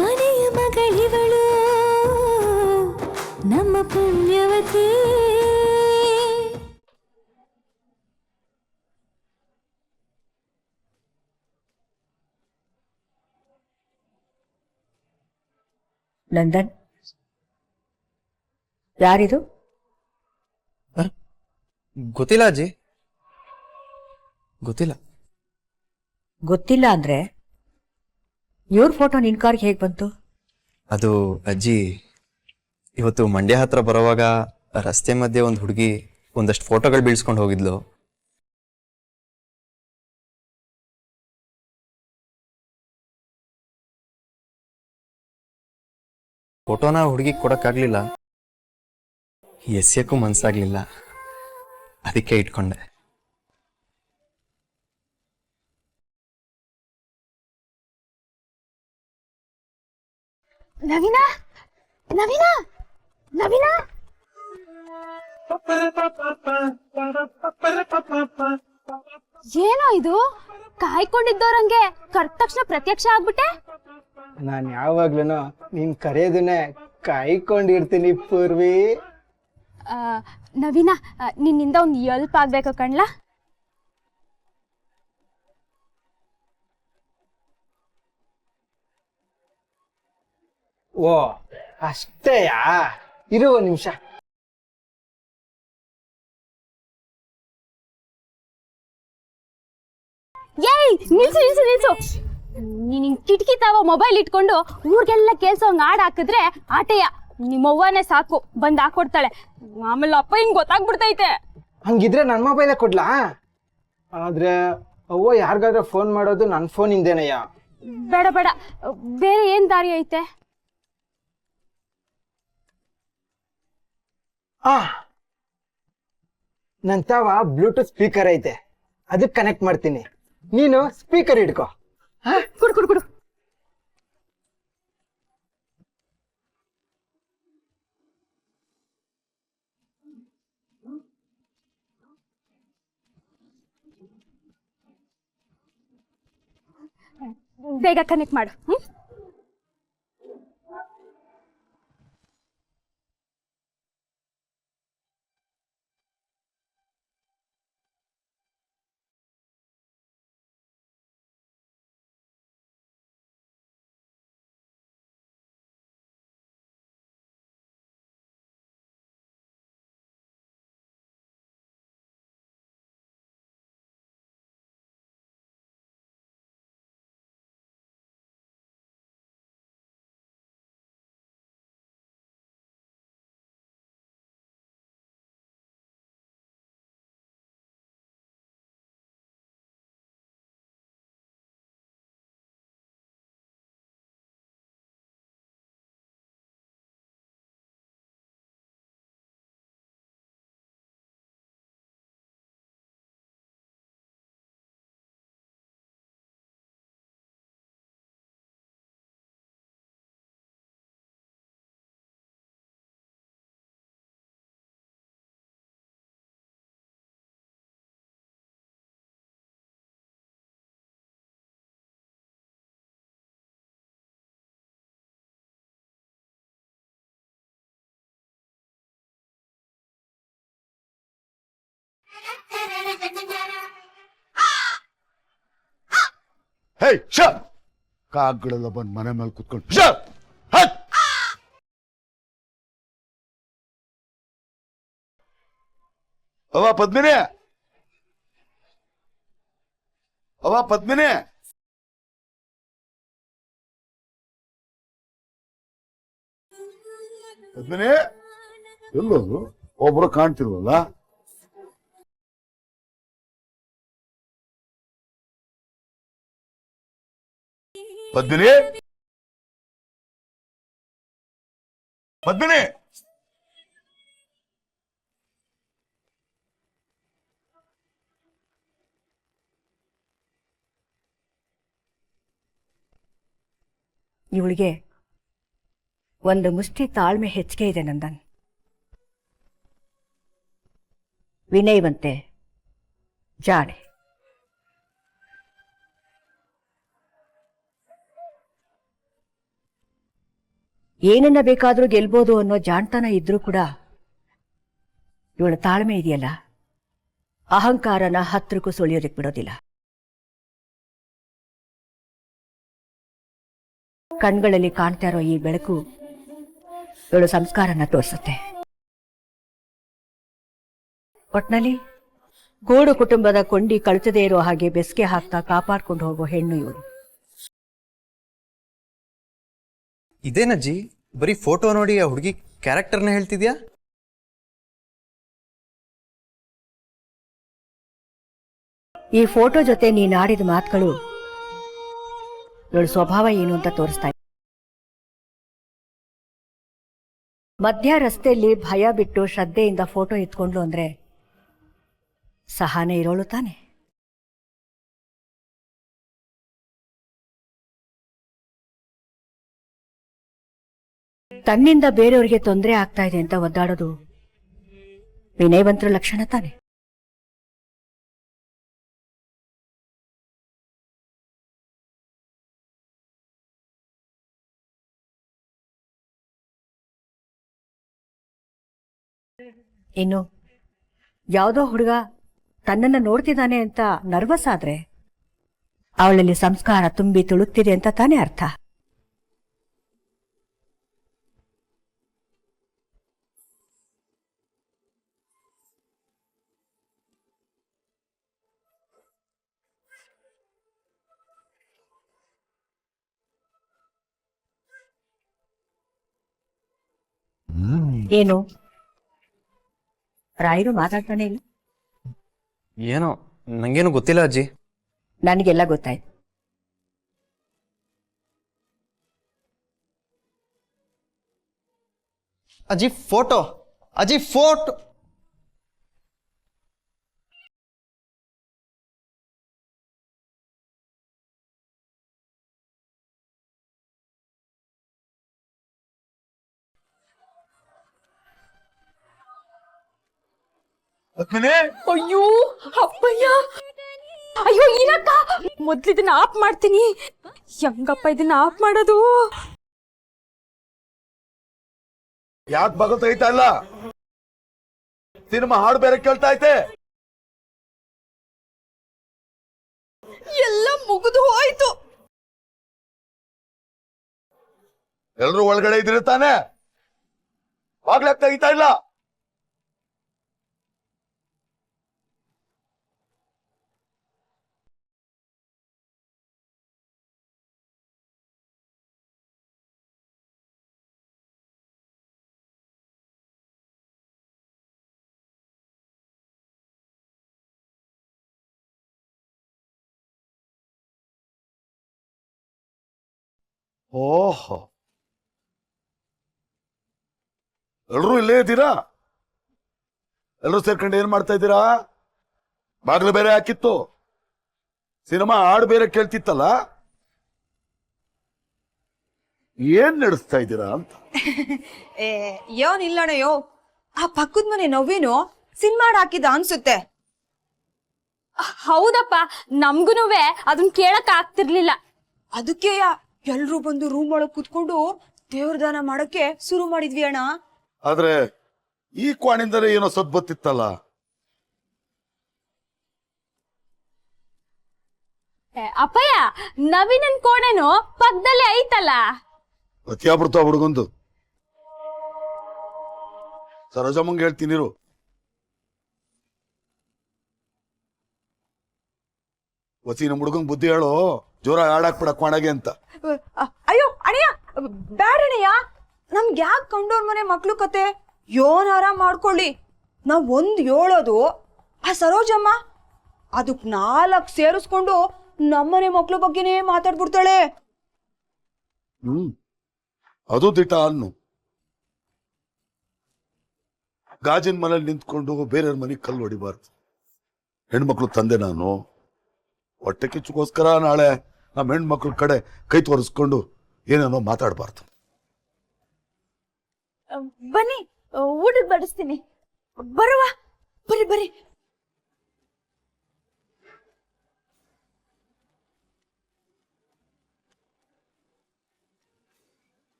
ಮನೆಯ ಮಗಳಿವಳು ನಮ್ಮ ಪುಣ್ಯವತಿ. ನಂದನ್, ಯಾರಿದು? ಗೊತ್ತಿಲ್ಲ ಅಜ್ಜಿ, ಗೊತ್ತಿಲ್ಲ. ಗೊತ್ತಿಲ್ಲ ಅಂದ್ರೆ ಇವ್ರ ಫೋಟೋ ನಿನ್ ಕಾರ್ಗೆ ಹೇಗ್ ಬಂತು? ಅದು ಅಜ್ಜಿ, ಇವತ್ತು ಮಂಡ್ಯ ಹತ್ರ ಬರುವಾಗ ರಸ್ತೆ ಮಧ್ಯೆ ಒಂದು ಹುಡುಗಿ ಒಂದಷ್ಟು ಫೋಟೋಗಳು ಬೀಳ್ಸ್ಕೊಂಡು ಹೋಗಿದ್ಲು. ಫೋಟೋನ ಹುಡುಗಿಗೆ ಕೊಡಕ್ಕಾಗ್ಲಿಲ್ಲ, ಎಸ್ಯಕ್ಕೂ ಮನ್ಸಾಗ್ಲಿಲ್ಲ, ಅದಕ್ಕೆ ಇಟ್ಕೊಂಡೆ. ನವೀನ, ನವೀನ, ನವೀನ, ಏನೋ ಇದು ಕಾಯ್ಕೊಂಡಿದ್ದವ್ರಂಗೆ ಕರ್ದ ತಕ್ಷಣ ಪ್ರತ್ಯಕ್ಷ ಆಗ್ಬಿಟ್ಟೆ. ನಾನು ಯಾವಾಗ್ಲೂ ನೀನ್ ಕರೆಯೋದನ್ನೇ ಕಾಯ್ಕೊಂಡಿರ್ತೀನಿ ಪೂರ್ವಿ. ನವೀನ, ನಿನ್ನಿಂದ ಒಂದು ಎಲ್ಪ್ ಆಗ್ಬೇಕು ಕಣ್ಲಾ. ಓ ಅಷ್ಟೇಯಾ? ಇರು ಒಂದು ನಿಮಿಷ. ಏಯ್, ನಿಲ್ಸು ನಿಲ್ಸು ನಿಲ್ಸು. ನೀನ್ ಕಿಟಕಿ ತಾವ ಮೊಬೈಲ್ ಇಟ್ಕೊಂಡು ಊರ್ಗೆಲ್ಲ ಕೇಳ್ಸೋ ಹಂಗ ಹಾಡ್ ಹಾಕಿದ್ರೆ ಆಟೆಯ ನಿಮ್ಮವ್ವನೇ ಸಾಕು ಬಂದ್ ಹಾಕೊಡ್ತಾಳೆ. ಆಮೇಲೆ ಅಪ್ಪ ಹಿಂಗ್ ಗೊತ್ತಾಗ್ಬಿಡ್ತೈತೆ. ಹಂಗಿದ್ರೆ ನನ್ನ ಮೊಬೈಲೇ ಕೊಡ್ಲಾ? ಆದ್ರೆ ಅವ್ವ ಯಾರಿಗಾದ್ರೆ ಫೋನ್ ಮಾಡೋದು ನನ್ನ ಫೋನ್ ಇಂದೇನಯ್ಯ. ಬೇಡ ಬೇಡ, ಬೇರೆ ಏನ್ ದಾರಿ ಐತೆ? ನನ್ ತಾವ ಬ್ಲೂಟೂತ್ ಸ್ಪೀಕರ್ ಐತೆ, ಅದಕ್ಕೆ ಕನೆಕ್ಟ್ ಮಾಡ್ತೀನಿ. ನೀನು ಸ್ಪೀಕರ್ ಹಿಡ್ಕೋ. ಕುಡು ಕುಡು ಕುಡು. ಬೇಗ ಕನೆಕ್ಟ್ ಮಾಡು. ಹೇ ಶ ಕಾಗಳೆಲ್ಲ ಬಂದು ಮನೆ ಮೇಲೆ ಕುತ್ಕೊಂಡು ಅವ ಪದ್ಮಿನಿ, ಅವ ಪದ್ಮಿನಿ, ಪದ್ಮಿನಿ ಎಲ್ಲೋದು? ಒಬ್ರು ಕಾಣ್ತಿಲ್ವಲ್ಲ? ಪದ್ಮಿನಿ, ಪದ್ಮಿನಿ, ಇವಳಿಗೆ ಒಂದು ಮುಷ್ಟಿ ತಾಳ್ಮೆ ಹೆಚ್ಚಿಗೆ ಇದೆ ನಂದನ್. ವಿನಯವಂತೆ, ಜಾಣೆ. ಏನನ್ನ ಬೇಕಾದ್ರೂ ಗೆಲ್ಬೋದು ಅನ್ನೋ ಜಾಣ್ತನ ಇದ್ರೂ ಕೂಡ ಇವಳ ತಾಳ್ಮೆ ಇದೆಯಲ್ಲ, ಅಹಂಕಾರನ ಹತ್ರಕ್ಕೂ ಸುಳಿಯೋದಕ್ಕೆ ಬಿಡೋದಿಲ್ಲ. ಕಣ್ಗಳಲ್ಲಿ ಕಾಣ್ತಾ ಇರೋ ಈ ಬೆಳಕು ಇವಳು ಸಂಸ್ಕಾರನ ತೋರಿಸುತ್ತೆ. ಒಟ್ನಲ್ಲಿ ಗೂಡು ಕುಟುಂಬದ ಕೊಂಡಿ ಕಳಚದೇ ಇರೋ ಹಾಗೆ ಬೆಸ್ಗೆ ಹಾಕ್ತಾ ಕಾಪಾಡ್ಕೊಂಡು ಹೋಗೋ ಹೆಣ್ಣು ಇವಳು. ಇದೇನಜ್ಜಿ, ಬರೀ ಫೋಟೋ ನೋಡಿ ಆ ಹುಡುಗಿ ಕ್ಯಾರೆಕ್ಟರ್ನ ಹೇಳ್ತಿದ್ಯಾ? ಈ ಫೋಟೋ ಜೊತೆ ನೀನಾಡಿದ ಮಾತುಗಳು ಇವಳ ಸ್ವಭಾವ ಏನು ಅಂತ ತೋರಿಸ್ತಾ ಇದೆ. ಮಧ್ಯ ರಸ್ತೆಯಲ್ಲಿ ಭಯ ಬಿಟ್ಟು ಶ್ರದ್ಧೆಯಿಂದ ಫೋಟೋ ಎತ್ಕೊಂಡ್ಲು ಅಂದ್ರೆ ಸಹನೆ ಇರೋಳು ತಾನೆ. ತನ್ನಿಂದ ಬೇರೆಯವ್ರಿಗೆ ತೊಂದರೆ ಆಗ್ತಾ ಇದೆ ಅಂತ ಒದ್ದಾಡೋದು ವಿನಯವಂತರ ಲಕ್ಷಣ ತಾನೆ. ಇನ್ನು ಯಾವುದೋ ಹುಡುಗ ತನ್ನನ್ನ ನೋಡ್ತಿದ್ದಾನೆ ಅಂತ ನರ್ವಸ್ ಆದ್ರೆ ಅವಳಲ್ಲಿ ಸಂಸ್ಕಾರ ತುಂಬಿ ತುಳುಕ್ತಿದೆ ಅಂತ ತಾನೇ ಅರ್ಥ. ಏನು ರಾಯರು ಮಾತಾಡ್ತಾನೆ ಇಲ್ಲ? ಏನೋ ನಂಗೇನು ಗೊತ್ತಿಲ್ಲ ಅಜ್ಜಿ. ನನಗೆಲ್ಲ ಗೊತ್ತಾಯ್ತು. ಅಜ್ಜಿ ಫೋಟೋ, ಅಜ್ಜಿ ಫೋಟೋ. ಅಯ್ಯೋ ಅಪ್ಪಯ್ಯ, ಅಯ್ಯೋ ಇರಕ್ಕ, ಮೊದ್ಲು ಇದನ್ನ ಆಫ್ ಮಾಡ್ತೀನಿ. ಹೆಂಗಪ್ಪ ಇದನ್ನ ಆಫ್ ಮಾಡೋದು? ಯಾಕೆ ಬಗಲ್ ತೆಗಿತಾ ಇಲ್ಲ? ಸಿನಿಮಾ ಹಾಡು ಬೇರೆ ಕೇಳ್ತಾ ಐತೆ. ಎಲ್ಲ ಮುಗಿದು ಹೋಯ್ತು. ಎಲ್ರು ಒಳಗಡೆ ಇದ್ರೆ ತಾನೆ, ಬಾಗ್ಲಾಕ್ ತೆಗಿತಾ ಇಲ್ಲ. ಓಹೋ, ಎಲ್ರು ಇಲ್ಲೇ ಇದ್ದೀರಾ? ಎಲ್ರು ಸೇರ್ಕೊಂಡು ಏನ್ ಮಾಡ್ತಾ ಇದ್ದೀರಾ? ಬಾಗ್ಲು ಬೇರೆ ಹಾಕಿತ್ತು, ಸಿನಿಮಾ ಹಾಡು ಬೇರೆ ಕೇಳ್ತಿತ್ತಲ್ಲ, ಏನ್ ನಡೆಸ್ತಾ ಇದ್ದೀರಾ ಅಂತ. ಯೋನಿಲ್ಲಣಯೋ, ಆ ಪಕ್ಕದ ಮನೆ ನವ್ವೇನು ಸಿನಿಮಾ ಹಾಕಿದ ಅನ್ಸುತ್ತೆ. ಹೌದಪ್ಪ, ನಮ್ಗುನುವೆ ಅದನ್ನ ಕೇಳಕ್ ಆಗ್ತಿರ್ಲಿಲ್ಲ. ಅದಕ್ಕೆ ಎಲ್ರು ಬಂದು ರೂಮ್ ಒಳಗ್ ಕುತ್ಕೊಂಡು ದೇವ್ರ ದಾನ ಮಾಡಕ್ಕೆ ಶುರು ಮಾಡಿದ್ವಿ ಅಣ್ಣ. ಆದ್ರೆ ಈ ಕ್ವಾಣಿಂದಲೇ ಏನೋ ಸದ್ ಬತ್ತಿತ್ತಲ್ಲ. ಅಪ್ಪಯ್ಯ, ನವೀನನ್ ಕೋಣೆನು ಪಕ್ಕದಲ್ಲೇ ಐತಲ್ಲ. ಅತಿಯಾಗ್ಬಿಡ್ತಾವ ಹುಡುಗಂದು. ಸರೋಜಮ್ಮಂಗೆ ಹೇಳ್ತೀನಿರು. ವಸಿ ನಮ್ಮ ಹುಡುಗಂಗ್ ಬುದ್ಧಿ ಹೇಳು, ಜೋರ ಆಡಾಕ್ಬಿಡ ಕ್ವಾಣಗೆ ಅಂತ. ಅಯ್ಯೋ ಅಣ್ಣಯ್ಯ, ಬ್ಯಾಡಣ್ಣಯ್ಯ, ನಮ್ಗೆ ಯಾಕೆ ಕಂಡೋರ್ ಮನೆ ಮಕ್ಳು ಕತೆ? ಯೋನಾರ ಮಾಡ್ಕೊಳ್ಳಿ. ನಾವ್ ಹೇಳೋದು ಆ ಸರೋಜಮ್ಮ ಅದಕ್ 4 ಸೇರಿಸ್ಕೊಂಡು ನಮ್ಮನೆ ಮಕ್ಳು ಬಗ್ಗೆನೇ ಮಾತಾಡ್ಬಿಡ್ತಾಳೆ. ಅದು ದಿಟ ಅನ್ನು. ಗಾಜಿನ ಮನೇಲಿ ನಿಂತ್ಕೊಂಡು ಬೇರೆಯವ್ರ ಮನೆಗೆ ಕಲ್ಲು ಹೊಡಿಬಾರ್ದು. ಹೆಣ್ಮಕ್ಳು ತಂದೆ ನಾನು. ಹೊಟ್ಟೆ ಕಿಚ್ಚುಗೋಸ್ಕರ ನಾಳೆ ನಮ್ಮ ಹೆಣ್ಮಕ್ಳ ಕಡೆ ಕೈ ತೋರಿಸ್ಕೊಂಡು ಏನೇನೋ ಮಾತಾಡಬಾರ್ದು. ಬನ್ನಿ, ಊಟಕ್ಕೆ ಬಡಿಸ್ತೀನಿ. ಬರುವ, ಬರ್ರಿ ಬರ್ರಿ.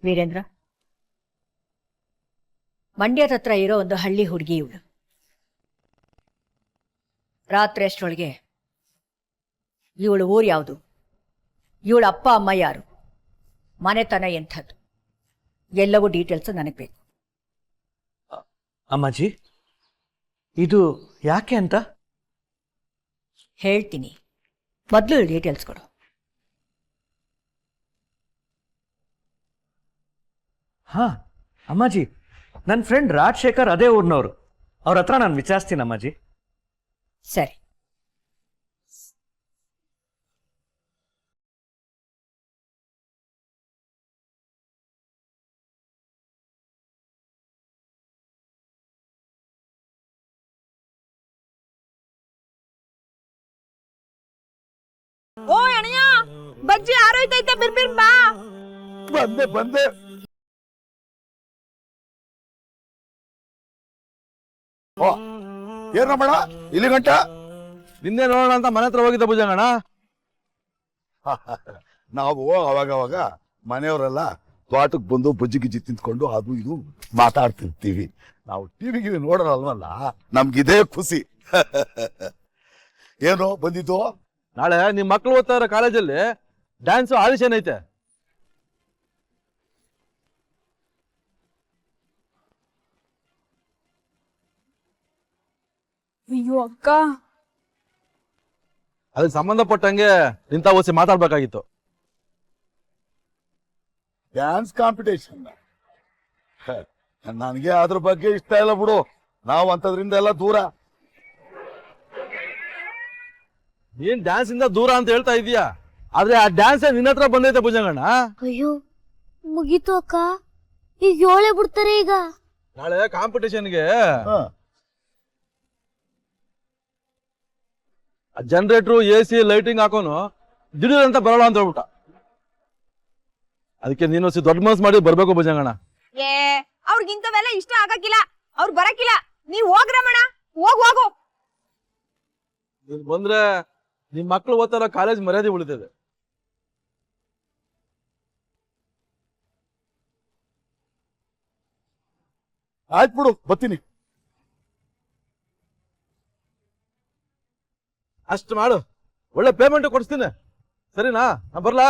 ವೀರೇಂದ್ರ, ಮಂಡ್ಯದ ಹತ್ರ ಇರೋ ಒಂದು ಹಳ್ಳಿ ಹುಡುಗಿ ಇವಳು. ರಾತ್ರಿ ಅಷ್ಟರೊಳಗೆ ಇವಳು ಊರು ಯಾವುದು, ಇವಳ ಅಪ್ಪ ಅಮ್ಮ ಯಾರು, ಮನೆತನ ಎಂಥದ್ದು, ಎಲ್ಲವೂ ಡೀಟೇಲ್ಸ್ ನನಗೆ ಬೇಕು. ಅಮ್ಮಾಜಿ, ಇದು ಯಾಕೆ ಅಂತ? ಹೇಳ್ತೀನಿ, ಮೊದಲು ಡೀಟೇಲ್ಸ್ ಕೊಡು. ಹಾ ಅಮ್ಮಾಜಿ, ನನ್ನ ಫ್ರೆಂಡ್ ರಾಜಶೇಖರ್ ಅದೇ ಊರಿನವರು. ಅವ್ರ ಹತ್ರ ನಾನು ವಿಚಾರಿಸ್ತೀನಿ ಅಮ್ಮಾಜಿ. ಸರಿ. ಓ ಅಣ್ಣಯ್ಯ, ಬಜ್ಜಿ ಆರೋಯ್ತೈತೆ, ಬಿರ್ಬಿರ್ ಬಾ. ಬಂದೆ ಬಂದೆ. ಓ ಏನ ಮಾಡ ಇಲ್ಲಿ ಗಂಟ? ನಿನ್ನೆ ನೋಡೋಣ ಅಂತ ಮನೆ ಹತ್ರ ಹೋಗಿದ್ದ ಭುಜಂಗಣ್ಣ. ನಾವು ಅವಾಗ ಮನೆಯವರೆಲ್ಲ ತೋಟಕ್ಕೆ ಬಂದು ಬಜ್ಜಿ ಗಿಜ್ಜಿ ತಿಂತ್ಕೊಂಡು ಅದು ಇದು ಮಾತಾಡ್ತಿರ್ತೀವಿ. ನಾವು ಟಿವಿಗೆ ನೋಡೋರಲ್ವಲ್ಲ, ನಮ್ಗಿದೇ ಖುಷಿ. ಏನೋ ಬಂದಿದ್ದು? ನಾಳೆ ನಿಮ್ ಮಕ್ಳು ಓದ್ತಾ ಇರೋ ಕಾಲೇಜಲ್ಲಿ ಡ್ಯಾನ್ಸ್ ಆಡಿಷನ್ ಐತೆ. ಅಯ್ಯೋ ಅಕ್ಕ, ಅದಕ್ಕೆ ಸಂಬಂಧಪಟ್ಟಂಗೆ ನಿಂತ ಓದಿಸಿ ಮಾತಾಡ್ಬೇಕಾಗಿತ್ತು. ಡ್ಯಾನ್ಸ್ ಕಾಂಪಿಟೇಷನ್ ನನಗೆ ಅದ್ರ ಬಗ್ಗೆ ಇಷ್ಟ ಇಲ್ಲ ಬಿಡು. ನಾವು ಅಂತದ್ರಿಂದ ಎಲ್ಲ ದೂರ. ನೀನ್ ಡ್ಯಾನ್ಸ್ ಇಂದ ದೂರ ಅಂತ ಹೇಳ್ತಾ ಇದೀಯಾ, ಆದ್ರೆ ಆ ಡ್ಯಾನ್ಸ್ ನಿನ್ನ ಹತ್ರ ಬಂದೈತೆ ಭುಜಂಗಣ್ಣ. ಅಯ್ಯೋ ಮುಗೀತು ಅಕ್ಕ, ಈಗ ಏಳೇ ಬಿಡ್ತಾರೆ ಈಗ. ನಾಳೆ ಕಾಂಪಿಟೇಷನ್ಗೆ ಜನರೇಟ್ರು, AC, ಲೈಟಿಂಗ್ ಹಾಕೋನು ದಿಢೀರ್ ಅಂತ ಬರೋಣ ಅಂತ ಹೇಳ್ಬಿಟ್ಟ. ಅದಕ್ಕೆ ನೀನು ದೊಡ್ಡ ಮನಸ್ಸು ಮಾಡಿ ಬರ್ಬೇಕು ಭುಜಂಗಣ್ಣ. ಏ ಅವ್ರಿಗಿಂತವೆಲ್ಲ ಇಷ್ಟ ಆಗಕ್ಕಿಲ್ಲ, ಅವ್ರು ಬರಕ್ಕಿಲ್ಲ. ನೀವ್ ಹೋಗ್ರಮಣ, ಹೋಗು. ನೀನ್ ಬಂದ್ರೆ ನಿಮ್ ಮಕ್ಳು ಓದ್ತಾರ ಕಾಲೇಜ್ ಮರ್ಯಾದೆ ಉಳಿತದೆ. ಆಯ್ತು ಬಿಡು, ಬರ್ತೀನಿ. ಅಷ್ಟು ಮಾಡು, ಒಳ್ಳೆ ಪೇಮೆಂಟ್ ಕೊಡಿಸ್ತೀನಿ. ಸರಿನಾ? ನಾ ಬರ್ಲಾ?